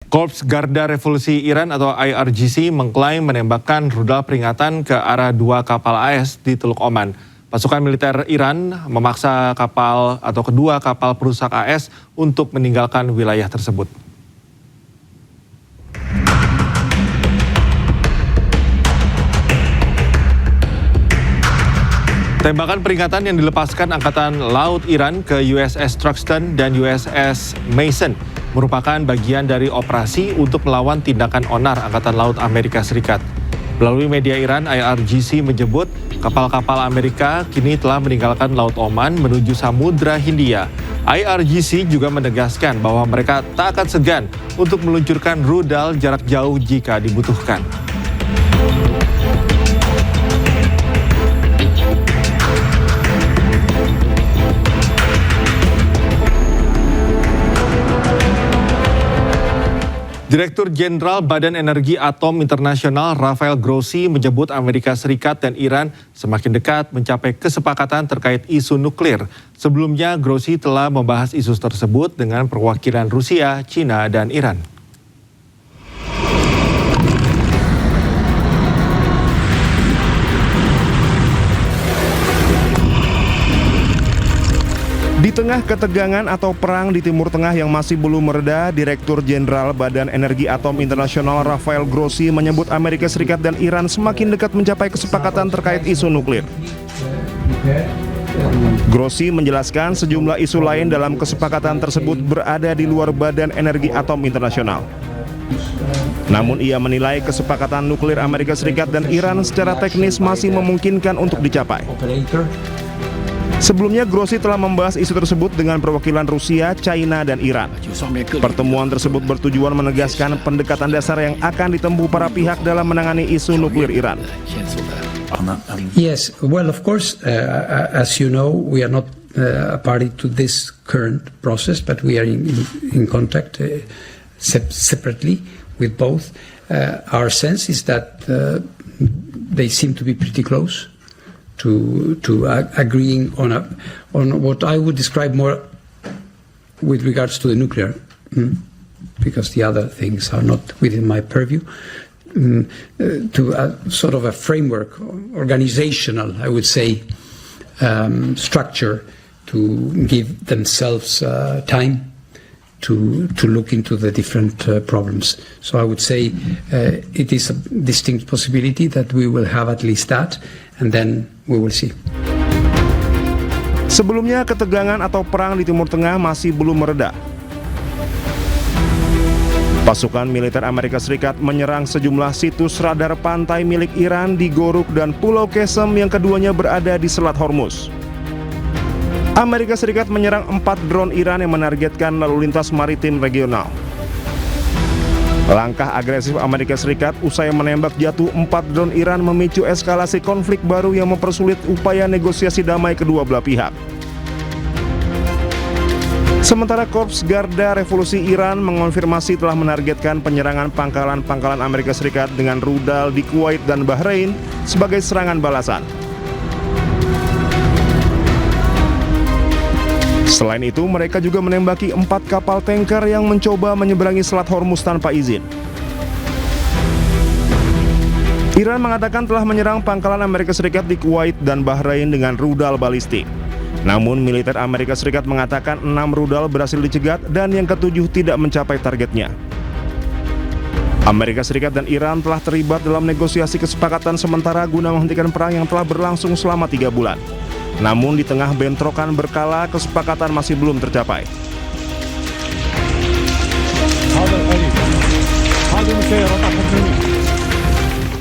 Korps Garda Revolusi Iran atau IRGC mengklaim menembakkan rudal peringatan ke arah dua kapal AS di Teluk Oman. Pasukan militer Iran memaksa kapal atau kedua kapal perusak AS untuk meninggalkan wilayah tersebut. Tembakan peringatan yang dilepaskan Angkatan Laut Iran ke USS Truxtun dan USS Mason merupakan bagian dari operasi untuk melawan tindakan onar Angkatan Laut Amerika Serikat. Melalui media Iran, IRGC menyebut kapal-kapal Amerika kini telah meninggalkan Laut Oman menuju Samudra Hindia. IRGC juga menegaskan bahwa mereka tak akan segan untuk meluncurkan rudal jarak jauh jika dibutuhkan. Direktur Jenderal Badan Energi Atom Internasional Rafael Grossi menyebut Amerika Serikat dan Iran semakin dekat mencapai kesepakatan terkait isu nuklir. Sebelumnya, Grossi telah membahas isu tersebut dengan perwakilan Rusia, China, dan Iran. Di tengah ketegangan atau perang di Timur Tengah yang masih belum mereda, Direktur Jenderal Badan Energi Atom Internasional Rafael Grossi menyebut Amerika Serikat dan Iran semakin dekat mencapai kesepakatan terkait isu nuklir. Grossi menjelaskan sejumlah isu lain dalam kesepakatan tersebut berada di luar Badan Energi Atom Internasional. Namun ia menilai kesepakatan nuklir Amerika Serikat dan Iran secara teknis masih memungkinkan untuk dicapai. Sebelumnya, Grossi telah membahas isu tersebut dengan perwakilan Rusia, China, dan Iran. Pertemuan tersebut bertujuan menegaskan pendekatan dasar yang akan ditempuh para pihak dalam menangani isu nuklir Iran. Yes, well, of course, as you know, we are not a party to this current process, but we are in contact separately with both. Our sense is that they seem to be pretty close to agreeing on what I would describe more with regards to the nuclear, because the other things are not within my purview, to a sort of a framework, organizational, I would say, structure to give themselves time to look into the different problems. So I would say it is a distinct possibility that we will have at least that, and then we will see. Sebelumnya, ketegangan atau perang di Timur Tengah masih belum mereda. Pasukan militer Amerika Serikat menyerang sejumlah situs radar pantai milik Iran di Goruk dan Pulau Qesem yang keduanya berada di Selat Hormuz. Amerika Serikat menyerang 4 drone Iran yang menargetkan lalu lintas maritim regional. Langkah agresif Amerika Serikat usai menembak jatuh 4 drone Iran memicu eskalasi konflik baru yang mempersulit upaya negosiasi damai kedua belah pihak. Sementara Korps Garda Revolusi Iran mengonfirmasi telah menargetkan penyerangan pangkalan-pangkalan Amerika Serikat dengan rudal di Kuwait dan Bahrain sebagai serangan balasan. Selain itu, mereka juga menembaki 4 kapal tanker yang mencoba menyeberangi Selat Hormuz tanpa izin. Iran mengatakan telah menyerang pangkalan Amerika Serikat di Kuwait dan Bahrain dengan rudal balistik. Namun, militer Amerika Serikat mengatakan 6 rudal berhasil dicegat dan yang ke-7 tidak mencapai targetnya. Amerika Serikat dan Iran telah terlibat dalam negosiasi kesepakatan sementara guna menghentikan perang yang telah berlangsung selama 3 bulan. Namun di tengah bentrokan berkala, kesepakatan masih belum tercapai.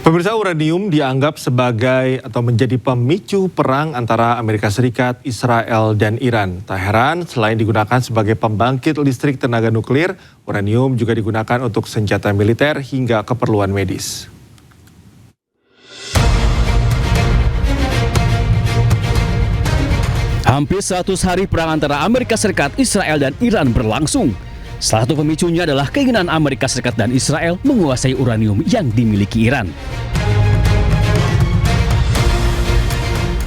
Pemirsa, uranium dianggap sebagai atau menjadi pemicu perang antara Amerika Serikat, Israel, dan Iran. Tak heran, selain digunakan sebagai pembangkit listrik tenaga nuklir, uranium juga digunakan untuk senjata militer hingga keperluan medis. Hampir 100 hari perang antara Amerika Serikat, Israel, dan Iran berlangsung. Salah satu pemicunya adalah keinginan Amerika Serikat dan Israel menguasai uranium yang dimiliki Iran.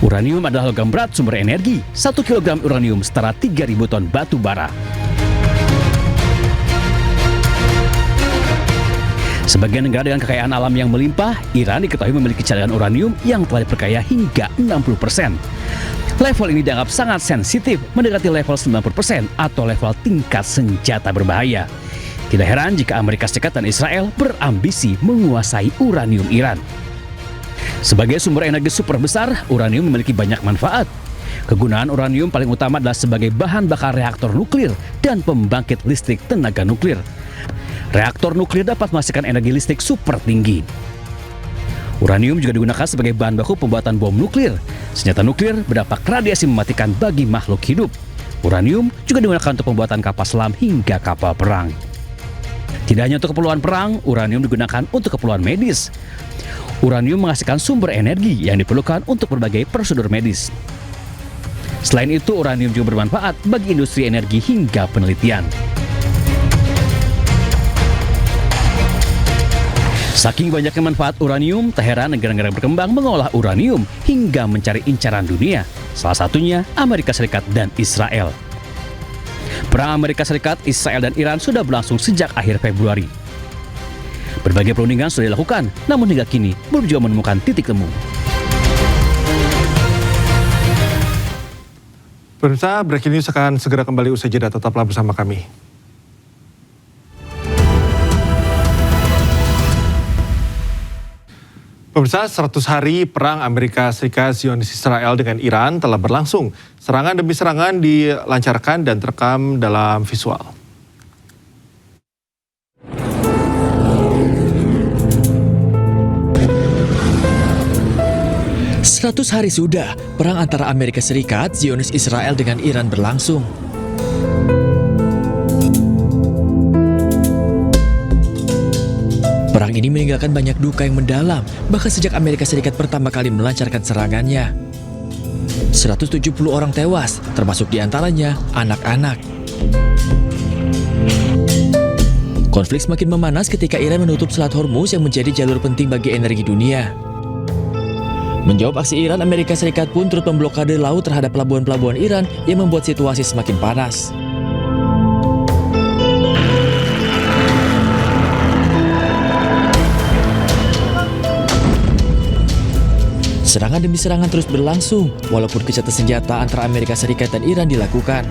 Uranium adalah logam berat sumber energi. 1 kg uranium setara 3.000 ton batu bara. Sebagai negara dengan kekayaan alam yang melimpah, Iran diketahui memiliki cadangan uranium yang telah diperkaya hingga 60%. Level ini dianggap sangat sensitif, mendekati level 90% atau level tingkat senjata berbahaya. Tidak heran jika Amerika Serikat dan Israel berambisi menguasai uranium Iran. Sebagai sumber energi super besar, uranium memiliki banyak manfaat. Kegunaan uranium paling utama adalah sebagai bahan bakar reaktor nuklir dan pembangkit listrik tenaga nuklir. Reaktor nuklir dapat menghasilkan energi listrik super tinggi. Uranium juga digunakan sebagai bahan baku pembuatan bom nuklir. Senjata nuklir berdampak radiasi mematikan bagi makhluk hidup. Uranium juga digunakan untuk pembuatan kapal selam hingga kapal perang. Tidak hanya untuk keperluan perang, uranium digunakan untuk keperluan medis. Uranium menghasilkan sumber energi yang diperlukan untuk berbagai prosedur medis. Selain itu, uranium juga bermanfaat bagi industri energi hingga penelitian. Saking banyaknya manfaat uranium, tak heran negara-negara berkembang mengolah uranium hingga mencari incaran dunia. Salah satunya Amerika Serikat dan Israel. Perang Amerika Serikat, Israel, dan Iran sudah berlangsung sejak akhir Februari. Berbagai perundingan sudah dilakukan, namun hingga kini belum juga menemukan titik temu. Pemirsa, Breaking News akan segera kembali usai jeda, tetaplah bersama kami. Pemirsa, 100 hari perang Amerika Serikat Zionis Israel dengan Iran telah berlangsung. Serangan demi serangan dilancarkan dan terekam dalam visual. Seratus hari sudah perang antara Amerika Serikat, Zionis Israel dengan Iran berlangsung. Perang ini meninggalkan banyak duka yang mendalam, bahkan sejak Amerika Serikat pertama kali melancarkan serangannya. 170 orang tewas, termasuk diantaranya anak-anak. Konflik semakin memanas ketika Iran menutup Selat Hormuz yang menjadi jalur penting bagi energi dunia. Menjawab aksi Iran, Amerika Serikat pun turut memblokade laut terhadap pelabuhan-pelabuhan Iran yang membuat situasi semakin panas. Serangan demi serangan terus berlangsung, walaupun gencatan senjata antara Amerika Serikat dan Iran dilakukan.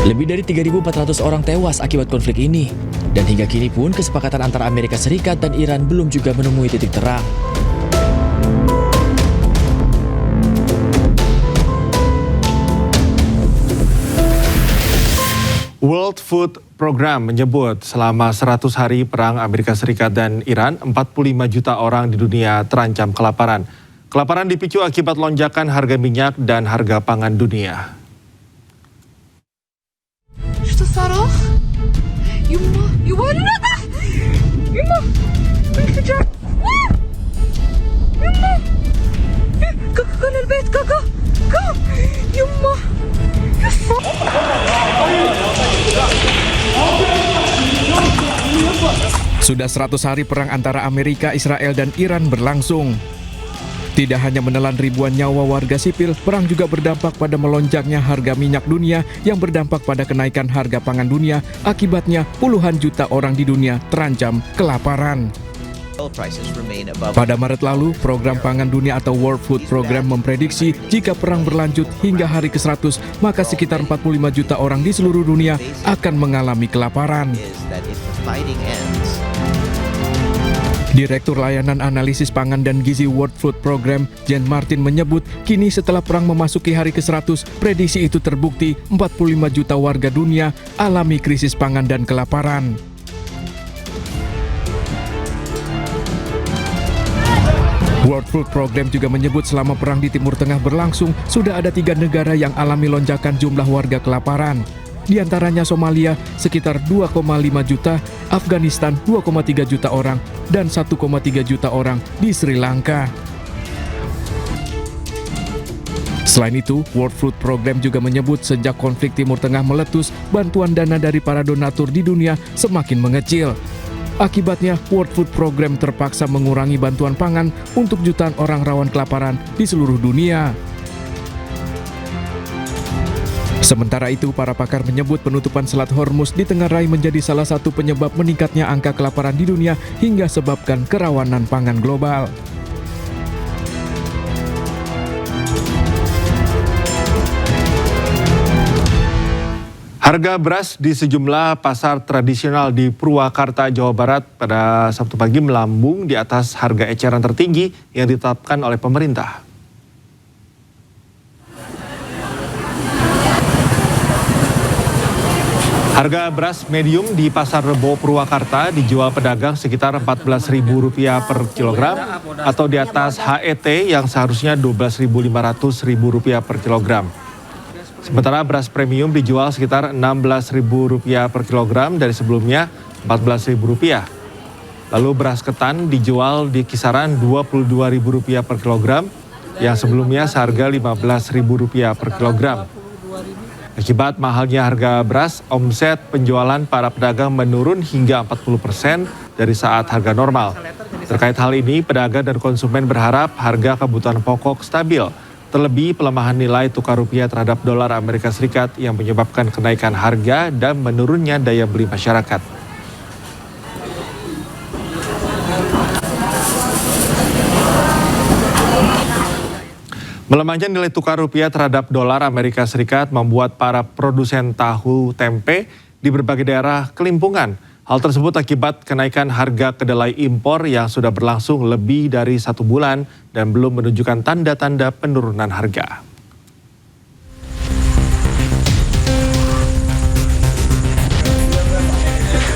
Lebih dari 3.400 orang tewas akibat konflik ini, dan hingga kini pun kesepakatan antara Amerika Serikat dan Iran belum juga menemui titik terang. World Food Program menyebut selama 100 hari perang Amerika Serikat dan Iran, 45 juta orang di dunia terancam kelaparan. Kelaparan dipicu akibat lonjakan harga minyak dan harga pangan dunia. Что صاروخ؟ يما يولد يما انفجار يما كاكا كل البيت كاكا يما Sudah 100 hari perang antara Amerika, Israel, dan Iran berlangsung. Tidak hanya menelan ribuan nyawa warga sipil, perang juga berdampak pada melonjaknya harga minyak dunia yang berdampak pada kenaikan harga pangan dunia. Akibatnya puluhan juta orang di dunia terancam kelaparan. Pada Maret lalu, Program Pangan Dunia atau World Food Program memprediksi jika perang berlanjut hingga hari ke-100, maka sekitar 45 juta orang di seluruh dunia akan mengalami kelaparan. Direktur Layanan Analisis Pangan dan Gizi World Food Program, Jen Martin menyebut, kini setelah perang memasuki hari ke-100, prediksi itu terbukti 45 juta warga dunia alami krisis pangan dan kelaparan. World Food Program juga menyebut selama perang di Timur Tengah berlangsung, sudah ada 3 negara yang alami lonjakan jumlah warga kelaparan. Di antaranya Somalia sekitar 2,5 juta, Afghanistan 2,3 juta orang, dan 1,3 juta orang di Sri Lanka. Selain itu, World Food Program juga menyebut sejak konflik Timur Tengah meletus, bantuan dana dari para donatur di dunia semakin mengecil. Akibatnya, World Food Program terpaksa mengurangi bantuan pangan untuk jutaan orang rawan kelaparan di seluruh dunia. Sementara itu, para pakar menyebut penutupan Selat Hormuz ditengarai menjadi salah satu penyebab meningkatnya angka kelaparan di dunia hingga sebabkan kerawanan pangan global. Harga beras di sejumlah pasar tradisional di Purwakarta, Jawa Barat pada Sabtu pagi melambung di atas harga eceran tertinggi yang ditetapkan oleh pemerintah. Harga beras medium di Pasar Rebo Purwakarta dijual pedagang sekitar Rp14.000 per kilogram atau di atas HET yang seharusnya Rp12.500 per kilogram. Sementara beras premium dijual sekitar Rp16.000 per kilogram dari sebelumnya Rp14.000. Lalu beras ketan dijual di kisaran Rp22.000 per kilogram yang sebelumnya seharga Rp15.000 per kilogram. Akibat mahalnya harga beras, omset penjualan para pedagang menurun hingga 40% dari saat harga normal. Terkait hal ini, pedagang dan konsumen berharap harga kebutuhan pokok stabil. Terlebih pelemahan nilai tukar rupiah terhadap dolar Amerika Serikat yang menyebabkan kenaikan harga dan menurunnya daya beli masyarakat. Melemahnya nilai tukar rupiah terhadap dolar Amerika Serikat membuat para produsen tahu tempe di berbagai daerah kelimpungan. Hal tersebut akibat kenaikan harga kedelai impor yang sudah berlangsung lebih dari 1 bulan dan belum menunjukkan tanda-tanda penurunan harga.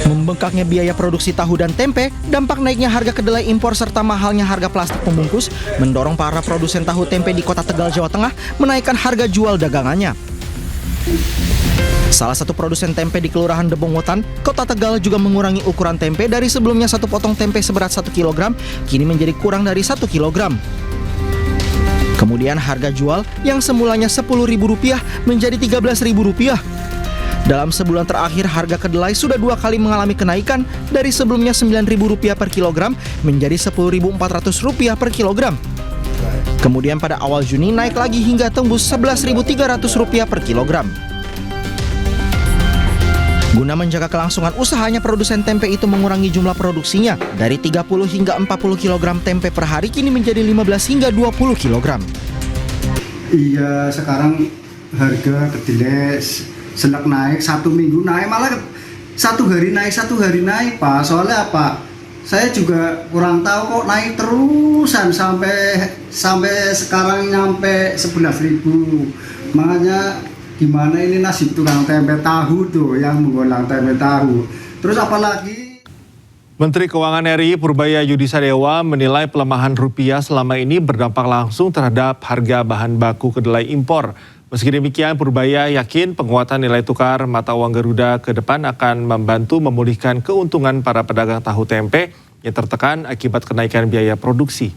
Membengkaknya biaya produksi tahu dan tempe, dampak naiknya harga kedelai impor serta mahalnya harga plastik pembungkus mendorong para produsen tahu tempe di Kota Tegal, Jawa Tengah menaikkan harga jual dagangannya. Salah satu produsen tempe di Kelurahan Debongwotan, Kota Tegal juga mengurangi ukuran tempe dari sebelumnya 1 potong tempe seberat 1 kg, kini menjadi kurang dari 1 kg. Kemudian harga jual yang semulanya Rp10.000 menjadi Rp13.000. Dalam sebulan terakhir, harga kedelai sudah 2 kali mengalami kenaikan dari sebelumnya Rp9.000 per kilogram menjadi Rp10.400 per kilogram. Kemudian pada awal Juni naik lagi hingga tembus Rp11.300 per kilogram. Guna menjaga kelangsungan usahanya, produsen tempe itu mengurangi jumlah produksinya dari 30 hingga 40 kg tempe per hari kini menjadi 15 hingga 20 kg. Iya, sekarang harga kedelai selak naik, 1 minggu naik, malah 1 hari naik Pak. Soalnya apa? Saya juga kurang tahu kok naik terusan sampai sekarang nyampe 11.000. Makanya gimana ini nasib tukang tempe tahu tuh yang menggolang tempe tahu. Terus apalagi Menteri Keuangan RI Purbaya Yudisadewa menilai pelemahan rupiah selama ini berdampak langsung terhadap harga bahan baku kedelai impor. Meski demikian, Purbaya yakin penguatan nilai tukar mata uang Garuda ke depan akan membantu memulihkan keuntungan para pedagang tahu tempe yang tertekan akibat kenaikan biaya produksi.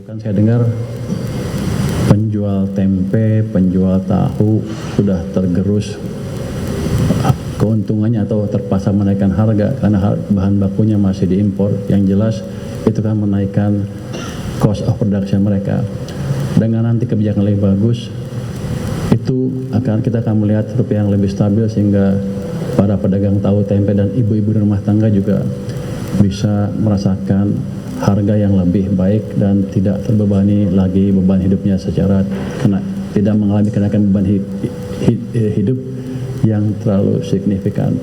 Kan saya dengar penjual tempe, penjual tahu sudah tergerus keuntungannya atau terpaksa menaikkan harga karena bahan bakunya masih diimpor. Yang jelas itu kan menaikkan cost of production mereka. Dengan nanti kebijakan lebih bagus, itu kita akan melihat rupiah yang lebih stabil sehingga para pedagang tahu tempe dan ibu-ibu rumah tangga juga bisa merasakan harga yang lebih baik dan tidak terbebani lagi beban hidupnya tidak mengalami kenaikan beban hidup yang terlalu signifikan.